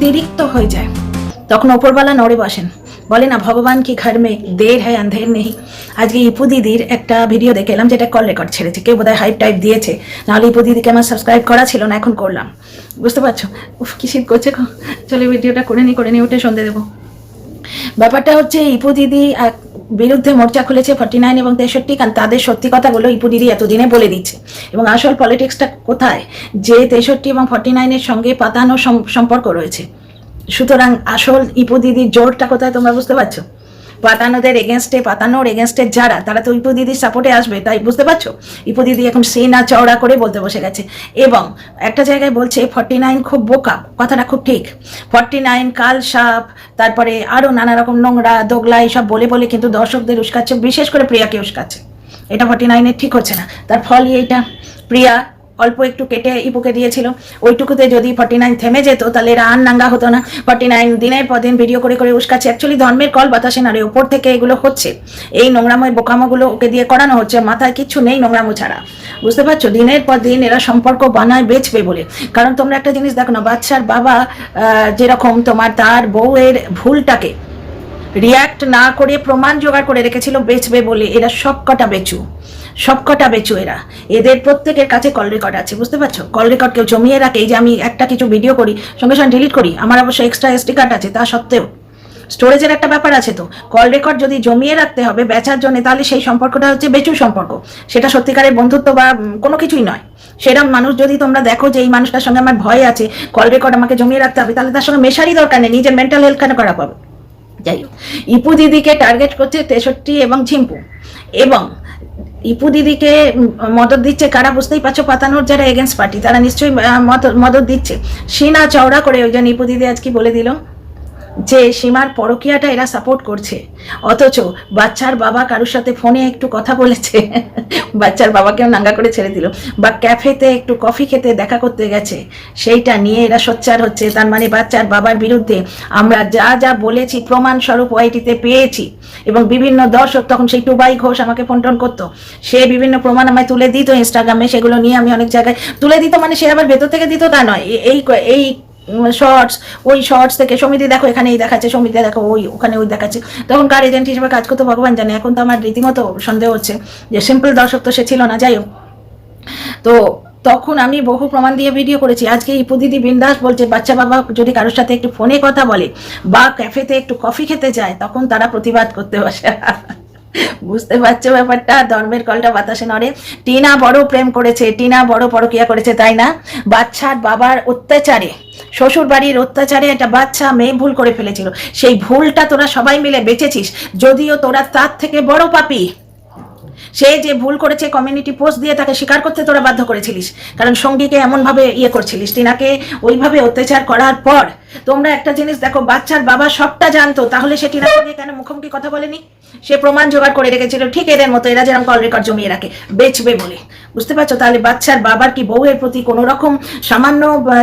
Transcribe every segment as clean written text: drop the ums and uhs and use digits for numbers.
অতিরিক্ত হয়ে যায় তখন ওপরওয়ালা নড়ে বসেন, বলে না ভগবান কি ঘর মে দের হ্যায় আন্ধের নেই। আজকে ইপু দিদির একটা ভিডিও দেখে এলাম, যেটা কল রেকর্ড ছেড়েছে, কেউ বোধহয় হাইপ টাইপ দিয়েছে, নাহলে ইপু দিদিকে আমার সাবস্ক্রাইব করা ছিল না, এখন করলাম। বুঝতে পারছো উফ কি শীত করছে। চলো ভিডিওটা করে নি উঠে সন্ধে দেবো। ব্যাপারটা হচ্ছে ইপু দিদি বিরুদ্ধে মোর্চা খুলেছে 49 এবং 63, কারণ তাদের সত্যি কথাগুলো ইপু দিদি এতদিনে বলে দিচ্ছে। এবং আসল পলিটিক্সটা কোথায়, যে 63 এবং 49-এর সঙ্গে পাতানো সম্পর্ক রয়েছে। সুতরাং আসল ইপু দিদির জোরটা কোথায় তোমরা বুঝতে পারছো? পাতানোর এগেনস্টে যারা, তারা তো ইপু দিদির সাপোর্টে আসবে, তাই বুঝতে পারছো ইপু দিদি এখন সিনা চওড়া করে বলতে বসে গেছে। এবং একটা জায়গায় বলছে 49 খুব বোকা, কথাটা খুব ঠিক। 49 কাল সাপ, তারপরে আরো নানা রকম নোংরা দোগলা এইসব বলে বলে কিন্তু দর্শকদের উস্কাচ্ছে, বিশেষ করে প্রিয়াকে উস্কাচ্ছে। এটা 49-এর ঠিক হচ্ছে না। তার ফল এইটা, প্রিয়া অল্প একটু কেটে ইপুকে দিয়েছিল, ওইটুকুতে যদি 49 থেমে যেত তাহলে এরা আর নাঙ্গা হতো না। 49 দিনের পর দিন ভিডিও করে করে উস্কাচ্ছে। অ্যাকচুয়ালি ধর্মের কল বাতাসে না রে, উপর থেকে এগুলো হচ্ছে, এই নোংরাময় বোকামোগুলো ওকে দিয়ে করানো হচ্ছে, মাথায় কিচ্ছু নেই নোংরামো ছাড়া। বুঝতে পারছো, দিনের পর দিন এরা সম্পর্ক বানায় বেচবে বলে। কারণ তোমরা একটা জিনিস দেখো না, বাচ্চার বাবা যেরকম তোমার তার বউয়ের ভুলটাকে রিয়াক্ট না করে প্রমাণ জোগাড় করে রেখেছিল বেচবে বলে, এরা সবকটা বেচু এরা। এদের প্রত্যেকের কাছে কল রেকর্ড আছে, বুঝতে পারছো? কল রেকর্ড কেউ জমিয়ে রাখে। এই যে আমি একটা কিছু ভিডিও করি সঙ্গে সঙ্গে ডিলিট করি, আমার অবশ্য এক্সট্রা এসডি কার্ড আছে, তা সত্ত্বেও স্টোরেজের একটা ব্যাপার আছে। তো কল রেকর্ড যদি জমিয়ে রাখতে হবে বেচার জন্য, তাহলে সেই সম্পর্কটা হচ্ছে বেচুর সম্পর্ক, সেটা সত্যিকারের বন্ধুত্ব বা কোনো কিছুই নয়। সেরকম মানুষ যদি তোমরা দেখো যে এই মানুষটার সঙ্গে আমার ভয় আছে, কল রেকর্ড আমাকে জমিয়ে রাখতে হবে, তাহলে তার সঙ্গে মেশারই দরকার নেই, নিজের মেন্টাল হেলথ কেন খারাপ হবে? যাই হোক, ইপু দিদিকে টার্গেট করছে 63 এবং ঝিম্পু। এবং ইপু দিদিকে মদত দিচ্ছে কারা বুঝতেই পারছো, পাতানোর যারা এগেন্স্ট পার্টি, তারা নিশ্চয়ই মদত দিচ্ছে। সিনা চওড়া করে ওই জন্য ইপু দিদি আজকে বলে দিল যে সীমার পরকীয়াটা এরা সাপোর্ট করছে, অথচ বাচ্চার বাবা কারোর সাথে ফোনে একটু কথা বলেছে, বাচ্চার বাবাকেও নাঙ্গা করে ছেড়ে দিল, বা ক্যাফেতে একটু কফি খেতে দেখা করতে গেছে, সেইটা নিয়ে এরা সোচ্চার হচ্ছে। তার মানে বাচ্চার বাবার বিরুদ্ধে আমরা যা যা বলেছি প্রমাণ স্বরূপ ওয়াইটিতে পেয়েছি। এবং বিভিন্ন দর্শক, তখন সেই টুবাই ঘোষ আমাকে ফোন টোন করতো, সে বিভিন্ন প্রমাণ আমায় তুলে দিত ইনস্টাগ্রামে, সেগুলো নিয়ে আমি অনেক জায়গায় তুলে দিত, মানে সে আবার ভেতর থেকে দিত তা নয়, এই শর্টস, ওই শর্টস থেকে সমিতি দেখো এখানে এই দেখাচ্ছে, সমিতি দেখো ওখানে ওই দেখাচ্ছে। তখন কার এজেন্ট হিসেবে কাজ করতো ভগবান জানে। এখন তো আমার রীতিমতো সন্দেহ হচ্ছে যে সিম্পল দর্শক তো সে ছিল না। যাই হোক, তো তখন আমি বহু প্রমাণ দিয়ে ভিডিও করেছি। আজকে ইপু দিদি বিন্দাস বলছে বাচ্চা বাবা যদি কারোর সাথে একটু ফোনে কথা বলে বা ক্যাফেতে একটু কফি খেতে যায়, তখন তারা প্রতিবাদ করতে বসে। বুঝতে পারছো ব্যাপারটা? ধর্মের কলটা বাতাসে নড়ে। টিনা বড় প্রেম করেছে, টিনা বড় পরকীয়া করেছে, তাই না? বাচ্চার বাবার অত্যাচারে, শ্বশুর বাড়ির অত্যাচারে একটা বাচ্চা মেয়ে ভুল করে ফেলেছিল, সেই ভুলটা তোরা সবাই মিলে বেঁচেছিস, যদিও তোরা তার থেকে বড় পাপী। সে যে ভুল করেছে কমিউনিটি পোস্ট দিয়ে তাকে স্বীকার করতে তোরা বাধ্য করেছিলিস, কারণ সঙ্গীকে এমনভাবে করছিলিস, টিনাকে ওইভাবে অত্যাচার করার পর। তোমরা একটা জিনিস দেখো, বাচ্চার বাবা সবটা জানতো, তাহলে সে টিনাকে নিয়ে কেন মুখোমুখি কথা বলেনি? সে প্রমাণ জোগাড় করে রেখেছিল, ঠিক এদের মতো, এরা যেরকম কল রেকর্ড জমিয়ে রাখে বেচবে বলে। বুঝতে পারছো? তাহলে বাচ্চার বাবার কি বউয়ের প্রতি কোনো রকম সামান্য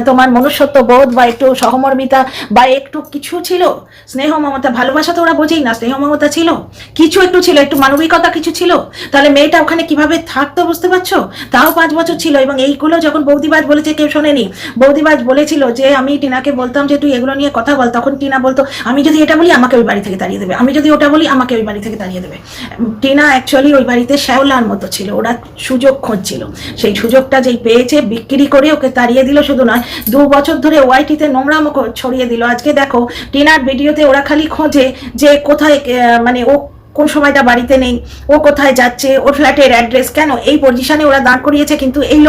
তোমার মনুষ্যত্ব বোধ বা একটু সহমর্মিতা বা একটু কিছু ছিল? স্নেহ মমতা, ভালোবাসা তো ওরা বোঝেই না, স্নেহ মমতা ছিল, কিছু একটু ছিল, একটু মানবিকতা কিছু ছিল, তাহলে মেয়েটা ওখানে কিভাবে থাকতো? বুঝতে পারছো? তাও 5 বছর ছিল। এবং এইগুলো যখন বৌদিবাজ বলেছে, কেউ শোনেনি, বৌদিবাজ বলেছিল যে আমি টিনাকে বলতাম যে তুই এগুলো নিয়ে কথা বল, তখন টিনা বলতো আমি যদি এটা বলি আমাকে ওই বাড়ি থেকে তাড়িয়ে দেবে, আমি যদি ওটা বলি আমাকে ওই বাড়ি থেকে তাড়িয়ে দেবে। টিনা অ্যাকচুয়ালি ওই বাড়িতে শ্যাওলার মতো ছিল, ওরা সুযোগ খুঁজছিল, সেই সুযোগটা যেই পেয়েছে বিক্রি করে ওকে তাড়িয়ে দিল। শুধু নয়, 2 বছর ধরে ওয়াইটিতে নোংরাম ছড়িয়ে দিল। আজকে দেখো টিনার ভিডিওতে ওরা খালি খোঁজে যে কোথায়, মানে ও কোন সময়টা বাড়িতে নেই, ও কোথায় যাচ্ছে, ওর ফ্ল্যাটের অ্যাড্রেস, কেন এই পজিশনে ওরা দাঁড় করিয়েছে। কিন্তু এই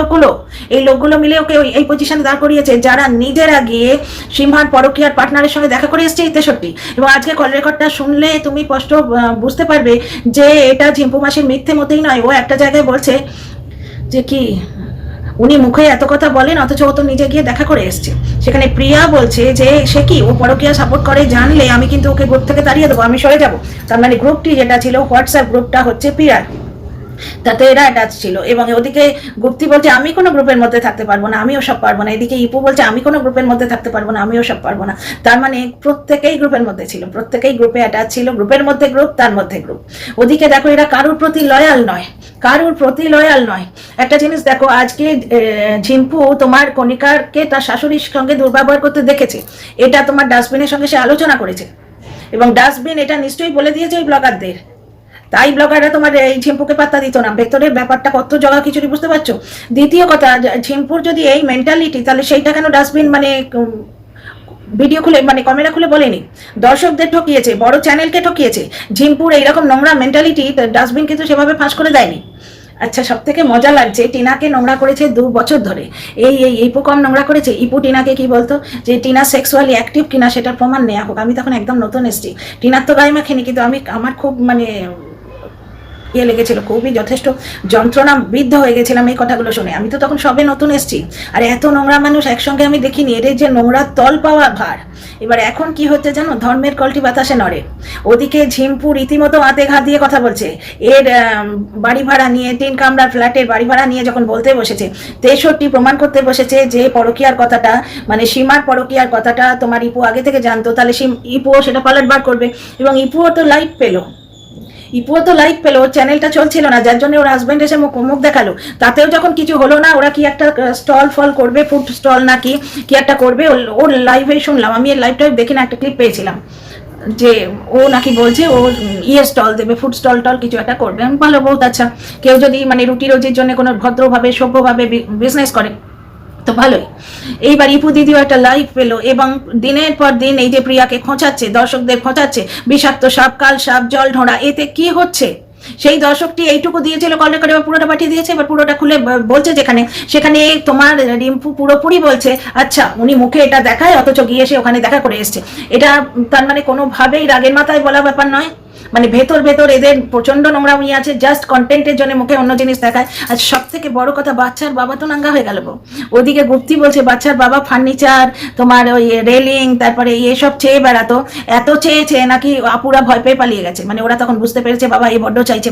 লোকগুলো মিলে ওকে এই পজিশনে দাঁড় করিয়েছে যারা নিজেরা গিয়ে সিংহার পরকীয়ার পার্টনারের সঙ্গে দেখা করে এসছে 63। এবং আজকে কল রেকর্ডটা শুনলে তুমি স্পষ্ট বুঝতে পারবে যে এটা ঝিম্পু মাসির মিথ্যে মতেই নয়। ও একটা জায়গায় বলছে যে কি উনি মুখে এত কথা বলেন, অথচ ও তো নিজে গিয়ে দেখা করে এসছে। সেখানে প্রিয়া বলছে যে সে কি ও পরকীয়া সাপোর্ট করে জানলে আমি কিন্তু ওকে গ্রুপ থেকে তাড়িয়ে দেবো, আমি সরে যাবো। তার মানে গ্রুপটি যেটা ছিল হোয়াটসঅ্যাপ গ্রুপটা হচ্ছে প্রিয়ার। তাতে এরা অ্যাটাচ ছিল। এবং ওদিকে গুপ্তি বলছে আমি কোনো গ্রুপের মধ্যে থাকতে পারবো না, আমিও সব পারবো না। এদিকে ইপু বলছে আমি কোনো গ্রুপের মধ্যে থাকতে পারবো না, আমিও সব পারবো না। তার মানে প্রত্যেকেই গ্রুপের মধ্যে ছিল, প্রত্যেকেই গ্রুপে অ্যাটাচ ছিল, গ্রুপের মধ্যে গ্রুপ, তার মধ্যে গ্রুপ। ওদিকে দেখো এরা কারোর প্রতি লয়াল নয়, কারোর প্রতি লয়াল নয়। একটা জিনিস দেখো, আজকে ঝিম্পু তোমার কণিকাকে তার শাশুড়ির সঙ্গে দুর্ব্যবহার করতে দেখেছে, এটা তোমার ডাস্টবিনের সঙ্গে সে আলোচনা করেছে, এবং ডাস্টবিন এটা নিশ্চয়ই বলে দিয়েছে ওই ব্লগারদের। তাই ব্লগাররা তোমার এই ঝিম্পুকে পাত্তা দিত না। ভেতরের ব্যাপারটা কত জগা খিচুড়ি, বুঝতে পারছো? দ্বিতীয় কথা, ঝিম্পুর যদি এই মেন্টালিটি, তাহলে সেইটা কেন ডাস্টবিন মানে ভিডিও খুলে মানে ক্যামেরা খুলে বলেনি? দর্শকদের ঠকিয়েছে, বড় চ্যানেলকে ঠকিয়েছে। ঝিম্পুর এইরকম নোংরা মেন্টালিটি ডাস্টবিন কিন্তু সেভাবে ফাঁস করে দেয়নি। আচ্ছা, সব থেকে মজা লাগছে, টিনাকে নোংরা করেছে 2 বছর ধরে। ইপু কম নোংরা করেছে? ইপু টিনাকে কি বলতো যে টিনা সেক্সুয়ালি অ্যাক্টিভ কিনা সেটার প্রমাণ নেওয়া হোক। আমি তখন একদম নতুন এসেছি, টিনার তো গায়ে মাখিনি, কিন্তু আমার খুব মানে লেগেছিল, খুবই যথেষ্ট যন্ত্রণা বিদ্ধ হয়ে গেছিলাম এই কথাগুলো শুনে। আমি তো তখন সবে নতুন এসেছি, আর এত নোংরা মানুষ একসঙ্গে আমি দেখিনি। এদের যে নোংরা তল পাওয়া ভার। এবার এখন কি হচ্ছে জানো, ধর্মের কলটি বাতাসে নড়ে। ওদিকে ঝিম্পু রীতিমতো হাতে ঘা দিয়ে কথা বলছে, এর বাড়ি ভাড়া নিয়ে, 3 কামরার ফ্ল্যাটের বাড়ি ভাড়া নিয়ে যখন বলতে বসেছে, 63 প্রমাণ করতে বসেছে যে পরকীয়ার কথাটা, মানে সীমার পরকীয়ার কথাটা তোমার ইপু আগে থেকে জানতো, তাহলে ইপুও সেটা পালটবার করবে। এবং ইপুও তো লাইভ পেলো, চ্যানেলটা চলছিল না, যার জন্য ওর হাজব্যান্ড এসে মুখ দেখালো। তাতেও যখন কিছু হলো না, ওরা কি একটা স্টল ফল করবে, ফুড স্টল নাকি কি একটা করবে, ওর লাইভে শুনলাম, আমি এর লাইভটা দেখি না, একটা ক্লিপ পেয়েছিলাম যে ও নাকি বলছে ও স্টল দেবে, ফুড স্টল টল কিছু একটা করবে। আমি ভালো, বহুত আচ্ছা। কেউ যদি মানে রুটি রোজির জন্য কোনো ভদ্রভাবে সভ্যভাবে বিজনেস করে তো ভালোই। এইবার ইপু দিদিও একটা লাইভ পেলো, এবং দিনের পর দিন এই যে প্রিয়াকে খোঁচাচ্ছে, দর্শকদের খোঁচাচ্ছে, বিষাক্ত সাপ, কাল সাপ, জল ঢোঁড়া। এতে কি হচ্ছে? সেই দর্শকটি এইটুকু দিয়েছিল কল রেকর্ডে, পুরোটা পাঠিয়ে দিয়েছে, এবার পুরোটা খুলে বলছে যেখানে সেখানে তোমার রিম্পু পুরোপুরি বলছে আচ্ছা উনি মুখে এটা দেখায়, অথচ গিয়ে সে ওখানে দেখা করে এসছে। এটা তার মানে কোনোভাবেই রাগের মাথায় বলা ব্যাপার নয়। মানে ভেতর এদের প্রচন্ড নোংরামি আছে, জাস্ট কন্টেন্টের জন্য মুখে অন্য জিনিস দেখায়। আর সব থেকে বড় কথা, বাচ্চার বাবা তো নাঙ্গা হয়ে গেল। ওদিকে গুপ্তি বলছে বাচ্চার বাবা ফার্নিচার, তোমার ওই রেলিং, তারপরে এসব চেয়ে বেড়াতো, এত চেয়েছে নাকি আপুরা ভয় পেয়ে পালিয়ে গেছে। মানে ওরা তখন বুঝতে পেরেছে বাবা এই বড্ড চাইছে।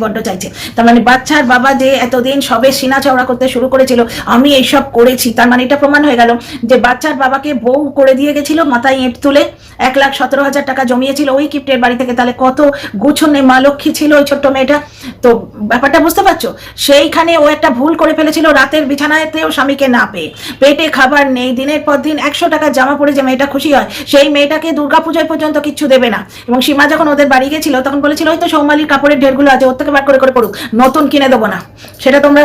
তার মানে বাচ্চার বাবা যে এতদিন সবে সিনা চওড়া করতে শুরু করেছিল, আমি এইসব করেছি, তার মানে এটা প্রমাণ হয়ে গেল যে বাচ্চার বাবাকে বউ করে দিয়ে গেছিল, মাথায় ইঁট তুলে 1,17,000 টাকা জমিয়েছিল ওই কিপ্টের বাড়ি থেকে। তাহলে কত গুছনে মা লক্ষ্মী ছিল ওই ছোট্ট মেয়েটা। তো ব্যাপারটা বুঝতে পারছো? সেইখানে ও একটা ভুল করে ফেলেছিল, রাতের বিছানাতেও স্বামীকে না পেয়ে, পেটে খাবার নেই, দিনের পর দিন 100 টাকার জামা পরে যে মেয়েটা খুশি হয়, সেই মেয়েটাকে দুর্গাপূজায় পর্যন্ত কিচ্ছু দেবে না। এবং সীমা যখন ওদের বাড়ি গেছিল তখন বলেছিল ওই তো সৌমালির কাপড়ের ঢেরগুলো আছে, ওর থেকে বার করে পড়ুক, নতুন কিনে দেবো না। সেটা তোমরা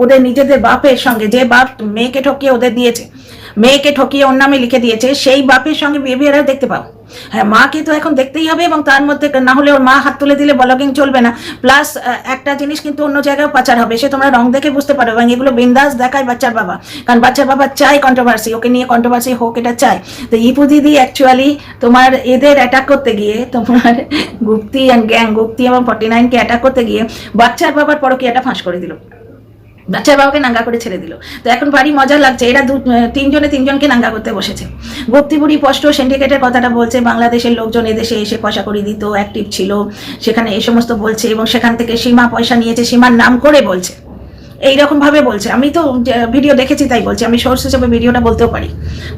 ওদের নিজেদের বাপের সঙ্গে, যে বাপ মেয়েকে ঠকিয়ে ওদের দিয়েছে, মেয়েকে ঠকিয়ে ওর নামে লিখে দিয়েছে, সেই বাপের সঙ্গে বিহেভিয়ার দেখতে পাও। হ্যাঁ, মাকে তো এখন দেখতেই হবে, এবং তার মধ্যে না হলে ওর মা হাত তুলে দিলে ব্লগিং চলবে না। প্লাস একটা জিনিস কিন্তু অন্য জায়গায় পাচার হবে, সে তোমরা রং দেখে বুঝতে পারো। এবং এগুলো বিন্দাস দেখায় বাচ্চার বাবা, কারণ বাচ্চার বাবা চাই কন্ট্রোভার্সি, ওকে নিয়ে কন্ট্রোভার্সি হোক, এটা চাই। তো ইপু দিদি অ্যাকচুয়ালি তোমার এদের অ্যাটাক করতে গিয়ে, তোমার গুপ্তি অ্যান্ড গ্যাং, গুপ্তি এবং 49কে অ্যাটাক করতে গিয়ে বাচ্চার বাবার পরকীয়াটা ফাঁস করে দিল, বাচ্চার বাবাকে নাঙ্গা করে ছেড়ে দিল। তো এখন ভারী মজা লাগছে, এরা তিনজনকে নাঙ্গা করতে বসেছে। গুপ্তি বুড়ি স্পষ্ট সিন্ডিকেটের কথাটা বলছে, বাংলাদেশের লোকজন এদেশে এসে পয়সা করে দিত, অ্যাক্টিভ ছিল সেখানে, এই সমস্ত বলছে। এবং সেখান থেকে সীমা পয়সা নিয়েছে, সীমার নাম করে বলছে, এইরকম ভাবে বলছে। আমি তো ভিডিও দেখেছি তাই বলছি, আমি সোর্স হিসেবে ভিডিওটা বলতেও পারি,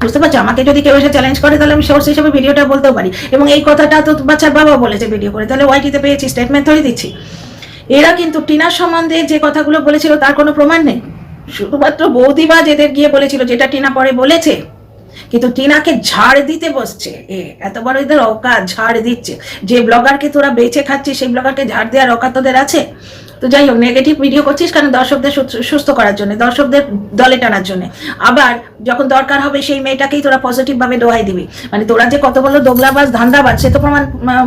বুঝতে পারছো? আমাকে যদি কেউ এসে চ্যালেঞ্জ করে তাহলে আমি সোর্স হিসেবে ভিডিওটা বলতেও পারি। এবং এই কথাটা তো বাচ্চার বাবা বলেছে ভিডিও করে, তাহলে ওয়াইটিতে পেয়েছি, স্টেটমেন্ট ধরে দিচ্ছি। এরা কিন্তু টিনার সম্বন্ধে যে কথাগুলো বলেছিল তার কোনো প্রমাণ নেই, শুধুমাত্র বৌদিবাজ এদের গিয়ে বলেছিল, যেটা টিনা পরে বলেছে। কিন্তু টিনাকে ঝাড় দিতে বসছে, এত বড় এদের অকাত, ঝাড় দিচ্ছে। যে ব্লগারকে তোরা বেঁচে খাচ্ছিস সেই ব্লগারকে ঝাড় দেওয়ার অকাত তোদের আছে? তো যাই হোক, নেগেটিভ ভিডিও করছিস কারণ দর্শকদের সুস্থ করার জন্য, দর্শকদের দলে টানার জন্য। আবার যখন দরকার হবে সেই মেয়েটাকেই তোরা পজিটিভ ভাবে দোহাই দিবি। মানে তোরা যে কত বড় দোগলাবাজ, ধান্দাবাজ, সে তো প্রমাণ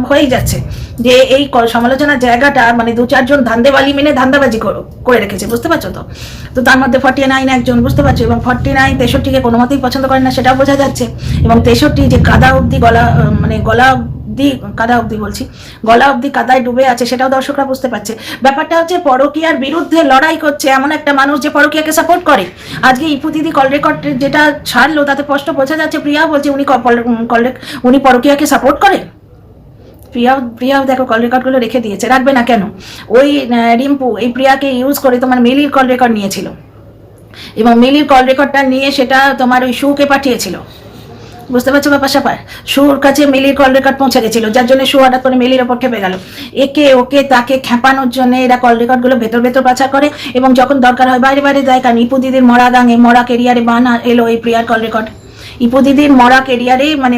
হয়েই যাচ্ছে। যে এই সমালোচনার জায়গাটা মানে 2-4 জন ধান্দেবালি মেনে ধান্দাবাজি করে রেখেছে, বুঝতে পারছো? তো তার মধ্যে 49 একজন, বুঝতে পারছো? এবং 49 63কে কোনো মতেই পছন্দ করে না, সেটাও বোঝা যাচ্ছে। এবং 63 যে কাদা অব্দি গলা অব্দি কাদায় ডুবে আছে, সেটাও দর্শকরা বুঝতে পারছে। ব্যাপারটা হচ্ছে পরকীয়ার বিরুদ্ধে লড়াই করছে এমন একটা মানুষ যে পরকীয়াকে সাপোর্ট করে। আজকে ইপু দিদি কল রেকর্ড যেটা ছাড়লো তাতে স্পষ্ট বোঝা যাচ্ছে, প্রিয়া বলছে উনি পরকীয়াকে সাপোর্ট করে। প্রিয়াও দেখো কল রেকর্ডগুলো রেখে দিয়েছে, রাখবে না কেন? ওই রিম্পু এই প্রিয়াকে ইউজ করে তোমার মিলির কল রেকর্ড নিয়েছিল এবং মিলির কল রেকর্ডটা নিয়ে সেটা তোমার ওই শুকে পাঠিয়েছিল। বুঝতে পারছো ব্যাপার স্যাপার? শুর কাছে মিলির কল রেকর্ড পৌঁছে গেছিল, যার জন্য শু হঠাৎ করে মিলির ওপর খেপে গেল। একে ওকে তাকে খেপানোর জন্য এরা কল রেকর্ডগুলো ভেতর ভেতর পাচার করে এবং যখন দরকার হয় বাইরে বাইরে দেয়। কারণ ইপু দিদির মরা গাঙে মরা কেরিয়ারে বান এলো এই প্রিয়ার কল রেকর্ড। ইপু দিদির মরা কেরিয়ারে মানে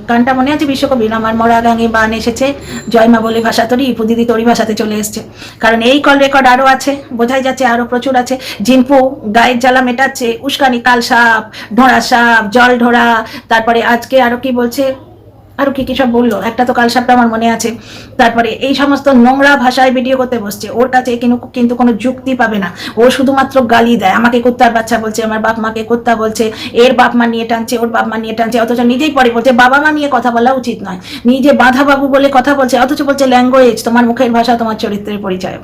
গানটা মনে আছে বিশ্বকবির, আমার মরা গাঙে বান এসেছে জয়মা বলে ভাষা তরি, ইপু দিদি তরি ভাষাতে চলে এসছে। কারণ এই কল রেকর্ড আরও আছে, বোঝাই যাচ্ছে আরও প্রচুর আছে। জিম্পু গায়ের জ্বালা মেটাচ্ছে, উস্কানি, কাল সাপ, ঢোড়া সাপ, জল ঢোড়া, তারপরে আজকে আরও কি বলছে, আরও কি সব বললো, একটা তো কাল সাপটা আমার মনে আছে। তারপরে এই সমস্ত নোংরা ভাষায় ভিডিও করতে বসছে। ওর কাছে কিন্তু কোনো যুক্তি পাবে না, ও শুধুমাত্র গালি দেয়। আমাকে কুত্তার বাচ্চা বলছে, আমার বাপ মাকে কুত্তা বলছে, এর বাপ মা নিয়ে টানছে, ওর বাপ মা নিয়ে টানছে, অথচ নিজেই পরে বলছে বাবা মা নিয়ে কথা বলা উচিত নয়, নিজে বাধা বাবু বলে কথা বলছে, অথচ বলছে ল্যাঙ্গুয়েজ, তোমার মুখের ভাষা তোমার চরিত্রের পরিচয়।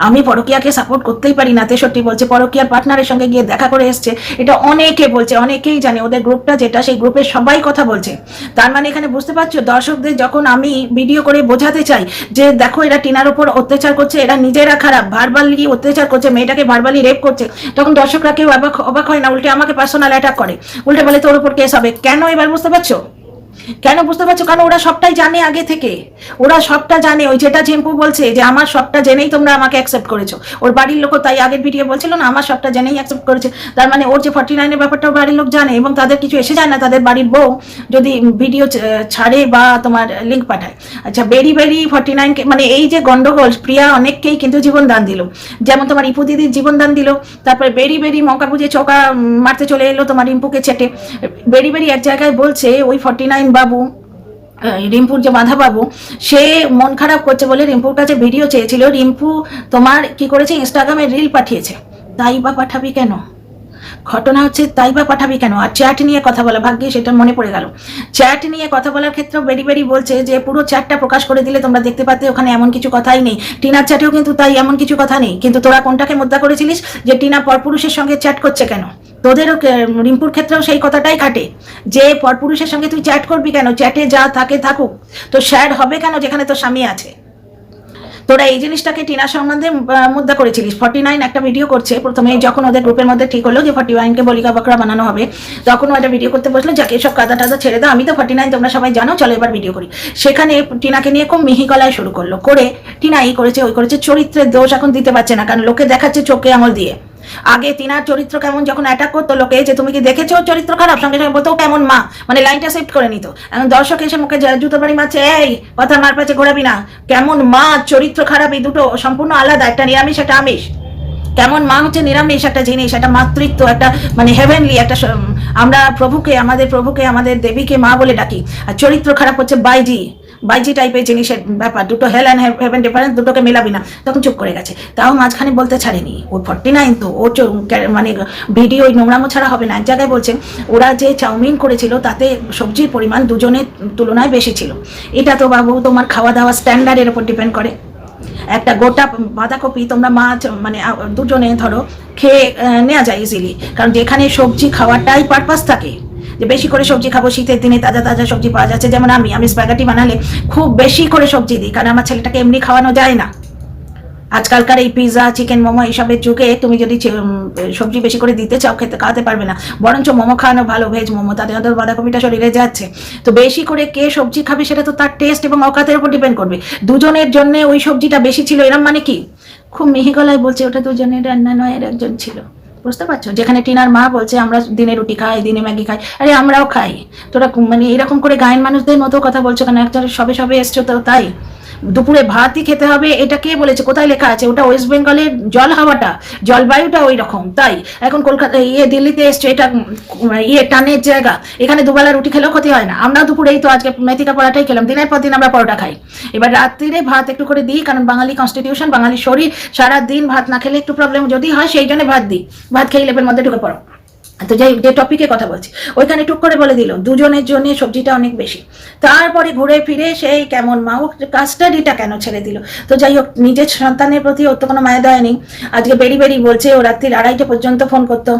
আমি পরকীয়াকে সাপোর্ট করতেই পারি না, 63 বলছে পরকীয়ার পার্টনারের সঙ্গে গিয়ে দেখা করে এসছে, এটা অনেকে বলছে, অনেকেই জানে, ওদের গ্রুপটা যেটা সেই গ্রুপের সবাই কথা বলছে। তার মানে এখানে বুঝতে পারছো দর্শকদের যখন আমি ভিডিও করে বোঝাতে চাই যে দেখো এরা টিনার উপর অত্যাচার করছে, এরা নিজেরা খারাপ, ভার্বালি অত্যাচার করছে, মেয়েটাকে ভার্বালি রেপ করছে, তখন দর্শকরা কেউ অবাক হয় না, উল্টে আমাকে পার্সোনাল অ্যাটাক করে, উল্টে বলে তোর উপর কেস হবে। কেন এবার বুঝতে পারছো? কেন বুঝতে পারছো? কারণ ওরা সবটাই জানে আগে থেকে, ওরা সবটা জানে। ওই যেটা ঝিম্পু বলছে যে আমার সবটা জেনেই তোমরা আমাকে অ্যাকসেপ্ট করেছো, ওর বাড়ির লোকও তাই আগের ভিডিও বলছিল না আমার সবটা জেনেই অ্যাকসেপ্ট করেছে। তার মানে ওর যে 49-এর ব্যাপারটাও বাড়ির লোক জানে এবং তাদের কিছু এসে যায় না, তাদের বাড়ির বউ যদি ভিডিও ছাড়ে বা তোমার লিঙ্ক পাঠায়। আচ্ছা, বেরি 49 মানে এই যে গন্ডগোল, প্রিয়া অনেককেই কিন্তু জীবন দান দিল, যেমন তোমার ইপু দিদির জীবন দান দিল, তারপরে বেরি মৌকা বুঝে চৌকা মারতে চলে এলো তোমার রিম্পুকে ছেটে। বেরি এক জায়গায় বলছে ওই 49 বাবু, রিম্পুর যে বাধা বাবু, সে মন খারাপ করছে বলে রিম্পুর কাছে ভিডিও চেয়েছিল। রিম্পু তোমার কি করেছে, ইনস্টাগ্রামে রিল পাঠিয়েছে। তাই বা পাঠাবি কেন? ঘটনা হচ্ছে তাই বা পাঠাবি কেন? আর চ্যাট নিয়ে কথা বলা, ভাগ্যে সেটা মনে পড়ে গেল। চ্যাট নিয়ে কথা বলার ক্ষেত্রেও বেরি বলছে যে পুরো চ্যাটটা প্রকাশ করে দিলে তোমরা দেখতে পাতে ওখানে এমন কিছু কথাই নেই। টিনার চ্যাটেও কিন্তু তাই এমন কিছু কথা নেই, কিন্তু তোরা কোনটাকে মুদ্রা করেছিলিস যে টিনা পরপুরুষের সঙ্গে চ্যাট করছে কেন? তোদেরও রিম্পুর ক্ষেত্রেও সেই কথাটাই খাটে যে পরপুরুষের সঙ্গে তুই চ্যাট করবি কেন? চ্যাটে যা থাকে থাকুক, তো শ্যাড হবে কেন যেখানে তোর স্বামী আছে? তোরা এই জিনিসটাকে টিনার সম্বন্ধে মুদ্রা করেছিলিস। 49 একটা ভিডিও করছে, প্রথমে যখন ওদের গ্রুপের মধ্যে ঠিক হলো যে 41কে বলিকা বকরা বানানো হবে, তখন ও একটা ভিডিও করতে বসলো, যাকে সব কাদা টাদা ছেড়ে দাও, আমি তো 49 তোমরা সবাই জানো, চলো এবার ভিডিও করি। সেখানে টিনাকে নিয়ে খুব মিহি গলায় শুরু করলো, করে টিনা এই করেছে ওই করেছে, চরিত্রের দোষ এখন দিতে পারছে না, কারণ লোকে দেখাচ্ছে চোখে আঙুল দিয়ে। আগে তিনার চরিত্র কেমন যখন অ্যাটাক করতো লোকে, যে তুমি কি দেখেছো চরিত্র খারাপ, সঙ্গে সঙ্গে বলতো কেমন মা, মানে লাইনটা শিফট করে নিত। এখন দর্শক এসে মুখে জুতো বাড়ি মারছে, এই কথা মার পাচ্ছে ঘোরাবি না। কেমন মা, চরিত্র খারাপ, এই দুটো সম্পূর্ণ আলাদা, একটা নিরামিষ একটা আমিষ। কেমন মা হচ্ছে নিরামিষ একটা জিনিস, একটা মাতৃত্ব, একটা মানে হেভেনলি একটা, আমরা প্রভুকে, আমাদের দেবীকে মা বলে ডাকি। আর চরিত্র খারাপ হচ্ছে বাইজি টাইপের জিনিসের ব্যাপার, দুটো হেল অ্যান্ড হেভেন ডিফারেন্স, দুটোকে মেলাবি না। তখন চুপ করে গেছে, তাও মাঝখানে বলতে ছাড়েনি। ওর 49 তো ওর মানে ভিডিও নোংরামো ছাড়া হবে না। এক জায়গায় বলছে ওরা যে চাউমিন করেছিল তাতে সবজির পরিমাণ দুজনের তুলনায় বেশি ছিল। এটা তো বাবু তোমার খাওয়া দাওয়া স্ট্যান্ডার্ডের উপর ডিপেন্ড করে। একটা গোটা বাঁধাকপি তোমরা মাছ মানে দুজনে ধরো খেয়ে নেওয়া যায় ইজিলি, কারণ যেখানে সবজি খাওয়াটাই পারপাস থাকে, যে বেশি করে সবজি খাবো, শীতের দিনে তাজা তাজা সবজি পাওয়া যাচ্ছে। যেমন আমি স্প্যাগেটি বানালে খুব বেশি করে সবজি দিই, কারণ আমার ছেলেটাকে এমনি খাওয়ানো যায় না। আজকালকার এই পিৎজা, চিকেন, মোমো এইসবের যুগে তুমি যদি সবজি বেশি করে দিতে চাও, খাওয়াতে পারবে না। বরঞ্চ মোমো খাওয়ানো ভালো, ভেজ মোমো, তাতে হয়তো বাঁধাকপিটা শরীরে যাচ্ছে। তো বেশি করে কে সবজি খাবে সেটা তো তার টেস্ট এবং অকাতের উপর ডিপেন্ড করবে। দুজনের জন্য ওই সবজিটা বেশি ছিল, এরম মানে কি? খুব মিহি গলায় বলছে ওটা দুজনের রান্না নয়, এর একজন ছিল। বুঝতে পারছো? যেখানে টিনার মা বলছে আমরা দিনে রুটি খাই, দিনে ম্যাগি খাই, আরে আমরাও খাই। তোরা মানে এরকম করে গায়ের মানুষদের মতো কথা বলছো কেন? একজন সবে এসছো তো তাই দুপুরে ভাতই খেতে হবে, এটা কে বলেছে? কোথায় লেখা আছে? ওটা ওয়েস্ট বেঙ্গলের হাওয়াটা, জলবায়ুটা ওই রকম। তাই এখন কলকাতা দিল্লিতে এসছে, এটা টানের জায়গা, এখানে দুবেলা রুটি খেলেও ক্ষতি হয় না। আমরাও দুপুরেই তো আজকে মেথিকা পরোটাই খেলাম, দিনের পর দিন আমরা পরোটা খাই। এবার রাত্রিরে ভাত একটু করে দিই, কারণ বাঙালি কনস্টিটিউশন, বাঙালি শরীর, সারা দিন ভাত না খেলে একটু প্রবলেম যদি হয়, সেই জন্য ভাত দিই। ভাত খেয়ে লেপের মধ্যে ঢুকে পড়ো। তো যাই যে টপিকে কথা বলছি ওইখানে টুক করে বলে দিল দুজনের জন্য সবজিটা অনেক বেশি। তারপরে ঘুরে ফিরে সেই কেমন মা ও কাস্টাডিটা কেন ছেড়ে দিল। তো যাই হোক নিজের সন্তানের প্রতি ওর তো কোনো মায়া দয়া নেই। আজকে বেরি বেরি বলছে ও রাত্রি 2:30 পর্যন্ত ফোন করতো,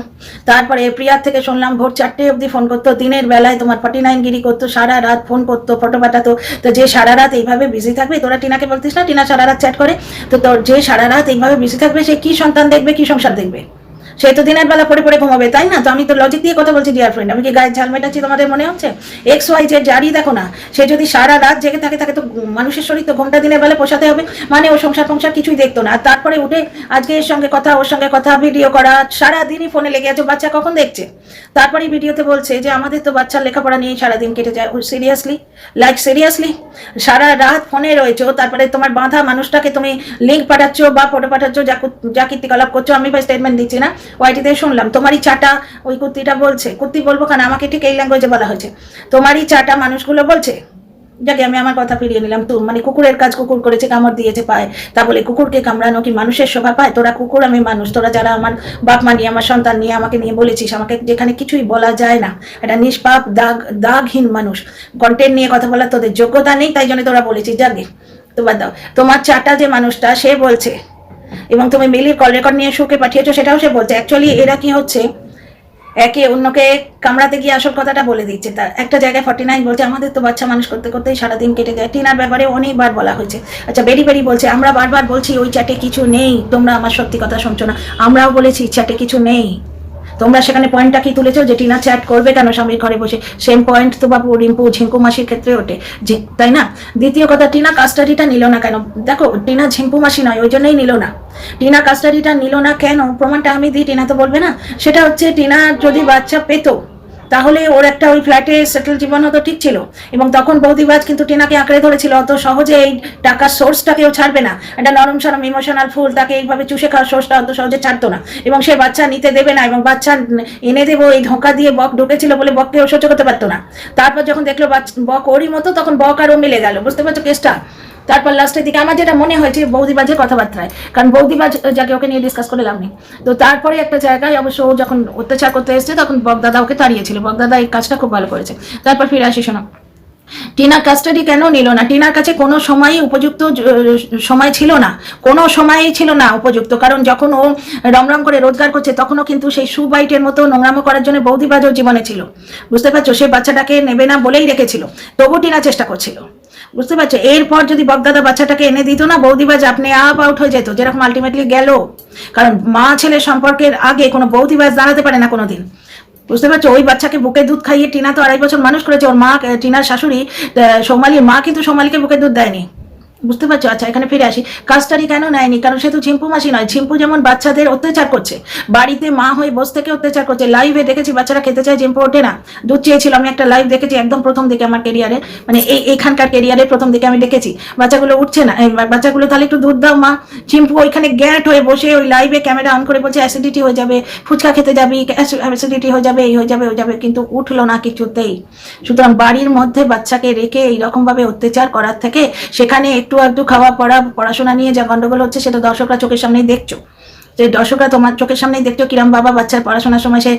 তারপরে প্রিয়ার থেকে শুনলাম ভোর 4টে অবধি ফোন করতো, দিনের বেলায় তোমার 49 গিরি করতো, সারা রাত ফোন করতো, ফটো পাঠাতো। তো যে সারা রাত এইভাবে বিজি থাকবে, তোরা টিনাকে বলতিস না টিনা সারা রাত চ্যাট করে, তো তোর যে সারা রাত এইভাবে বিজি থাকবে সে কি সন্তান দেখবে, কি সংসার দেখবে? সে তো দিনের বেলা পড়ে পড়ে ঘুমাবে, তাই না? তো আমি তো লজিক দিয়ে কথা বলছি ডিয়ার ফ্রেন্ড, আমি কি গায়ে ঝাল মেটাচ্ছি তোমাদের মনে হচ্ছে? XY জারি দেখো না, সে যদি সারা রাত জেগে থাকে তাকে তো মানুষের শরীর তো ঘন্টা দিনের বেলা পোষাতে হবে, মানে ও সংসার ফংসার কিছুই দেখতো না। আর তারপরে উঠে আজকে এর সঙ্গে কথা ওর সঙ্গে কথা, ভিডিও করা, সারাদিনই ফোনে লেগে আছে। বাচ্চা কখন দেখছে? তারপরে ভিডিওতে বলছে যে আমাদের তো বাচ্চার লেখাপড়া নিয়ে সারাদিন কেটে যায়। সিরিয়াসলি, লাইক সিরিয়াসলি সারা রাত ফোনে রয়েছো, তারপরে তোমার বাঁধা মানুষটাকে তুমি লিঙ্ক পাঠাচ্ছ বা ফটো পাঠাচ্ছ, যা কীর্তিকলাপ করছো, আমি ভাই স্টেটমেন্ট দিচ্ছি না, ওয়াইটিতে শুনলাম তোমারই চাটা ওই কুর্তিটা বলছে, কুর্তি বলবো কেন, আমাকে ঠিক এই ল্যাঙ্গুয়েজে বলা হয়েছে, তোমারই চাটা মানুষগুলো বলছে। যাকে আমি আমার কথা ফিরিয়ে নিলাম, তো মানে কুকুরের কাজ কুকুর করেছে, কামড় দিয়েছে পায়, তা বলে কুকুরকে কামড়ানো কি মানুষের শোভা পায়? তোরা কুকুর আমি মানুষ, তোরা যারা আমার বাপ মা নিয়ে আমার সন্তান নিয়ে আমাকে নিয়ে বলেছিস, আমাকে যেখানে কিছুই বলা যায় না, এটা নিষ্পাপ দাগহীন মানুষ, কন্টেন্ট নিয়ে কথা বলার তোদের যোগ্যতা নেই, তাই জন্য তোরা বলেছিস। যাকে তো বাদ দাও, তোমার চাটা যে মানুষটা সে বলছে, এবং তুমি মিলির কল রেকর্ড নিয়ে শুকে পাঠিয়েছো সেটাও সে বলছে। অ্যাকচুয়ালি এরা কি হচ্ছে, একে অন্যকে কামড়াতে গিয়ে আসল কথাটা বলে দিচ্ছে। তার একটা জায়গায় 49 বলছে আমাদের তো বাচ্চা মানুষ করতে করতেই সারাদিন কেটে যায়। টিনার ব্যাপারে অনেকবার বলা হয়েছে। আচ্ছা বেরি বেরি বলছে আমরা বারবার বলছি ওই চ্যাটে কিছু নেই, তোমরা আমার সত্যি কথা শুনছো না। আমরাও বলেছি চ্যাটে কিছু নেই, তোমরা সেখানে পয়েন্টটা কি তুলেছো যে টিনা চ্যাট করবে কেন স্বামীর ঘরে বসে? সেম পয়েন্ট তো বাবু রিম্পু ঝিঙ্কু মাসির ক্ষেত্রে ওঠে, যে তাই না? দ্বিতীয় কথা, টিনা কাস্টাডিটা নিল না কেন? দেখো টিনা ঝিম্পু মাসি নয়, ওই জন্যই নিল না। টিনা কাস্টাডিটা নিল না কেন, প্রমাণটা আমি দিই, টিনা তো বলবে না। সেটা হচ্ছে টিনা যদি বাচ্চা পেতো তাহলে ওর একটা ওই ফ্ল্যাটে সেটেল জীবন হতো, ঠিক ছিল। এবং তখন বৌদিবাজ কিন্তু টিনাকে আঁকড়ে ধরেছিল, অত সহজে এই টাকার সোর্সটাকেও ছাড়বে না। একটা নরম সরম ইমোশনাল ফুল, তাকে এইভাবে চুষে খাওয়ার সোর্সটা অত সহজে ছাড়তো না, এবং সে বাচ্চা নিতে দেবে না, এবং বাচ্চা এনে দেবো এই ধোঁকা দিয়ে বক ঢুকেছিল বলে বককে ও সহ্য করতে পারতো না। তারপর যখন দেখলো বক ওরই মতো, তখন বক আর ও মিলে গেল, বুঝতে পারছো কেসটা? তারপর লাস্টের দিকে আমার যেটা মনে হয়েছে বৌদিবাজের কথাবার্তায়, কারণ বৌদিবাজ যাকে ওকে নিয়ে ডিসকাস করে লাভ নেই। তো তারপরে একটা জায়গায় অবশ্য ও যখন অত্যাচার করতে এসছে তখন বকদাদা ওকে তাড়িয়েছিল, বকদাদা এই কাজটা খুব ভালো করেছে। তারপর ফিরে আসি, শোনো টিনা কাস্টাডি কেন নিল না? টিনার কাছে কোনো সময়ই উপযুক্ত সময় ছিল না, কোনো সময়ই ছিল না উপযুক্ত। কারণ যখন ও রমরম করে রোজগার করছে তখনও কিন্তু সেই সুবাইটের মতো নোংরামো করার জন্য বৌদিবাজ ওর জীবনে ছিল, বুঝতে পারছো? সে বাচ্চাটাকে নেবে না বলেই রেখেছিল, তবু টিনা চেষ্টা করছিল, বুঝতে পারছো? এরপর যদি বকদাদা বাচ্চাটাকে এনে দিত না, বৌদিবাজ আপনি আপ আউট হয়ে যেত, যেরকম আলটিমেটলি গেল। কারণ মা ছেলে সম্পর্কের আগে কোনো বৌদিবাজ দাঁড়াতে পারে না কোনোদিন, বুঝতে পারছো? ওই বাচ্চাকে বুকে দুধ খাইয়ে টিনা তো 2.5 বছর মানুষ করেছে। ওর মা, টিনার শাশুড়ি সৌমালির মা কিন্তু সৌমালিকে বুকে দুধ দেয়নি, বুঝতে পারছো? আচ্ছা এখানে ফিরে আসি, কাস্টাডি কেন নেয়নি? কারণ সে তো ঝিম্পু মাসি নয়। ঝিম্পু যেমন বাচ্চাদের অত্যাচার করছে, বাড়িতে মা হয়ে বসে থেকে অত্যাচার করছে, লাইভে দেখেছি বাচ্চারা খেতে চায়, ঝিম্পু ওঠে না। দুধ চেয়েছিল, আমি একটা লাইভ দেখেছি একদম প্রথম দিকে আমার ক্যারিয়ারে, মানে এইখানকার ক্যারিয়ারের প্রথম দিকে আমি দেখেছি বাচ্চাগুলো উঠছে না, বাচ্চাগুলো তাহলে একটু দুধ দাও মা। ঝিম্পু ওইখানে গ্যাট হয়ে বসে ওই লাইভে ক্যামেরা অন করে বলছে অ্যাসিডিটি হয়ে যাবে, ফুচকা খেতে যাবি, অ্যাসিডিটি হয়ে যাবে, এই হয়ে যাবে ওই যাবে, কিন্তু উঠলো না কিছুতেই। সুতরাং বাড়ির মধ্যে বাচ্চাকে রেখে এইরকম ভাবে অত্যাচার করার থেকে সেখানে একটু একটু খাওয়া পড়াশোনা নিয়ে যা গন্ডগোল হচ্ছে সেটা দর্শকরা চোখের সামনেই দেখছো, যে দর্শকরা তোমার চোখের সামনেই দেখছো কিরম বাবা বাচ্চার পড়াশোনার সময় সে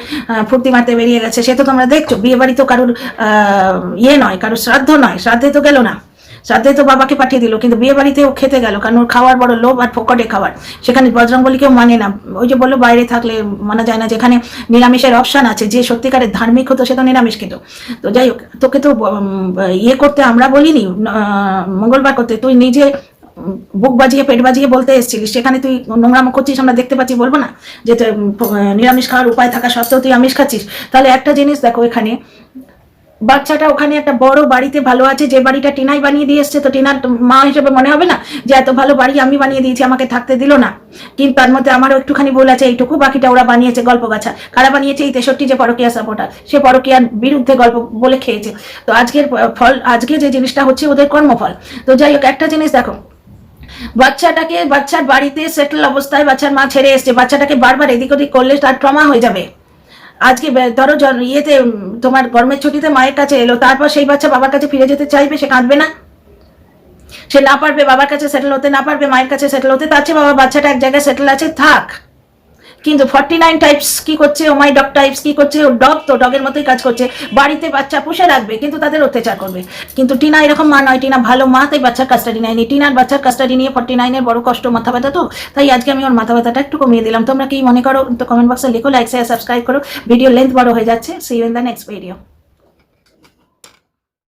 ফুর্তি মারতে বেরিয়ে গেছে, সে তো তোমরা দেখছো। বিয়ে বাড়ি তো কারোর ইয়ে নয়, কারোর শ্রাদ্ধ নয়, শ্রাদ্ধে তো গেল না, শ্রাদ্ধে তো বাবাকে পাঠিয়ে দিল, কিন্তু বিয়ে বাড়িতেও খেতে গেল, কারণ ওর খাওয়ার বড় লোভ আর ফোকটে খাওয়ার। সেখানে বজরংবলীকেও মানে না, ওই যে বললো বাইরে থাকলে মানা যায় না, যেখানে নিরামিষের অপশান আছে, যে সত্যিকারের ধার্মিক হতো সে তো নিরামিষ খেত। তো যাই হোক, তোকে তো ইয়ে করতে আমরা বলিনি মঙ্গলবার করতে, তুই নিজে বুক বাজিয়ে পেট বাজিয়ে বলতে এসেছিলিস, সেখানে তুই নোংরামো করছিস, আমরা দেখতে পাচ্ছি, বলবো না যে নিরামিষ খাওয়ার উপায় থাকা সত্ত্বেও তুই আমিষ খাচ্ছিস। তাহলে একটা জিনিস দেখো, এখানে বাচ্চাটা ওখানে একটা বড় বাড়িতে ভালো আছে, যে বাড়িটা টিনাই বানিয়ে দিয়ে এসছে, তো টিনার মা হিসেবে মনে হবে না যে এত ভালো বাড়ি আমি বানিয়ে দিয়েছি, আমাকে থাকতে দিল না? কিন্তু তার মধ্যে আমারও একটুখানি ভুল আছে, এইটুকু, বাকিটা ওরা বানিয়েছে গল্প গাছা। কারা বানিয়েছে? এই 63 যে পরকীয়া সাপোর্টার, সে পরকীয়ার বিরুদ্ধে গল্প বলে খেয়েছে। তো আজকের ফল, আজকে যে জিনিসটা হচ্ছে ওদের কর্মফল। তো যাই হোক, একটা জিনিস দেখো, বাচ্চাটাকে বাচ্চার বাড়িতে সেটেল অবস্থায় বাচ্চার মা ছেড়ে এসছে, বাচ্চাটাকে বারবার এদিক ওদিক করলে তার ট্রমা হয়ে যাবে। আজকে ধরো ইয়েতে তোমার গরমের ছুটিতে মায়ের কাছে এলো, তারপর সেই বাচ্চা বাবার কাছে ফিরে যেতে চাইবে, সে কাঁদবে না? সে না পারবে বাবার কাছে সেটেল হতে, না পারবে মায়ের কাছে সেটেল হতে, তার চেয়ে বাবা বাচ্চাটা এক জায়গায় সেটেল আছে থাক। কিন্তু 49 টাইপস কি করছে, ও মাই ডগ টাইপস কি করছে, ও ডগ তো ডগের মতোই কাজ করছে, বাড়িতে বাচ্চা পুষে রাখবে কিন্তু তাদের অত্যাচার করবে। কিন্তু টিনা এরকম মা নয়, টিনা ভালো মা, তাই বাচ্চার কাস্টাডি নেয়নি। টিনার বাচ্চার কাস্টাডি নিয়ে 49-এর বড় কষ্ট, মাথা ব্যথা, তো তাই আজকে আমি ওর মাথা ব্যথাটা একটু কমিয়ে দিলাম। তোমরা কি মনে করো তো কমেন্ট বক্সে লিখো, লাইক শেয়ার সাবস্ক্রাইব করো। ভিডিও লেন্থ বড় হয়ে যাচ্ছে। See you in the next video.